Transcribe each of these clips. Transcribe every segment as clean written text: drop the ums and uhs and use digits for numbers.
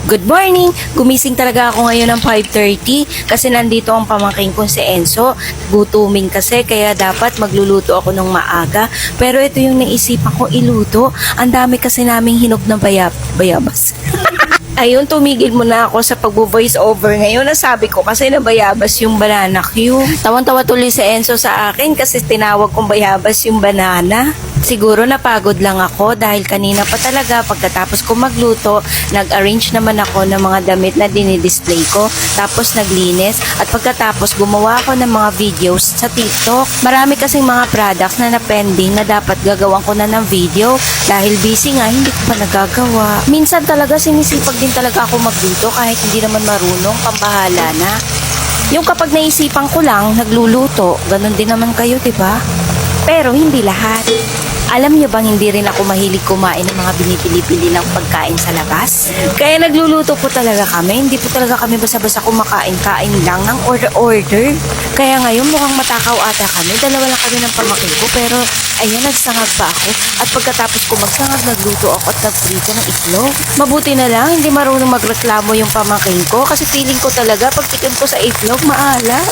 Good morning! Gumising talaga ako ngayon ng 5:30 kasi nandito ang pamangkin ko si Enzo. Gutuming kasi kaya dapat magluluto ako ng maaga. Pero ito yung naisipan ko iluto. Ang dami kasi naming hinog na bayabas. Ayun, tumigil muna ako sa pagbo-voice over ngayon. Nasabi ko kasi nabayabas yung banana Q. Tawan-tawa tuloy si Enzo sa akin kasi tinawag kong bayabas yung banana. Siguro napagod lang ako dahil kanina pa talaga pagkatapos ko magluto, nag-arrange naman ako ng mga damit na dinidisplay ko. Tapos naglinis at pagkatapos gumawa ako ng mga videos sa TikTok. Marami kasing mga products na na-pending na dapat gagawan ko na ng video dahil busy nga hindi ko pa nagagawa. Minsan talaga sinisipag din talaga ako magluto kahit hindi naman marunong, pambahala na. Yung kapag naisipan ko lang, nagluluto, ganun din naman kayo, diba? Pero hindi lahat. Alam niyo bang hindi rin ako mahilig kumain ng mga binibili-bili ng pagkain sa labas? Kaya nagluluto po talaga kami. Hindi po talaga kami basta-basta kumakain-kain lang ng order-order. Kaya ngayon mukhang matakaw ata kami. Dalawa lang kami ng pamangkin ko pero ayan, nagsangag pa ako. At pagkatapos ko magsangag, nagluto ako at nagprito ng itlog. Mabuti na lang, hindi marunong magreklamo yung pamangkin ko kasi feeling ko talaga pag tikim ko sa itlog, maalat.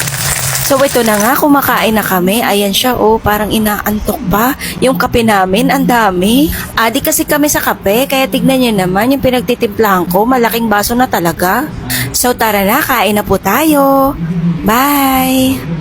So ito na nga, kumakain na kami. Ayan siya, oh, parang inaantok pa. Yung kape namin, ang dami. Adi kasi kami sa kape, kaya tignan nyo naman yung pinagtitimplahan ko. Malaking baso na talaga. So tara na, kain na po tayo. Bye!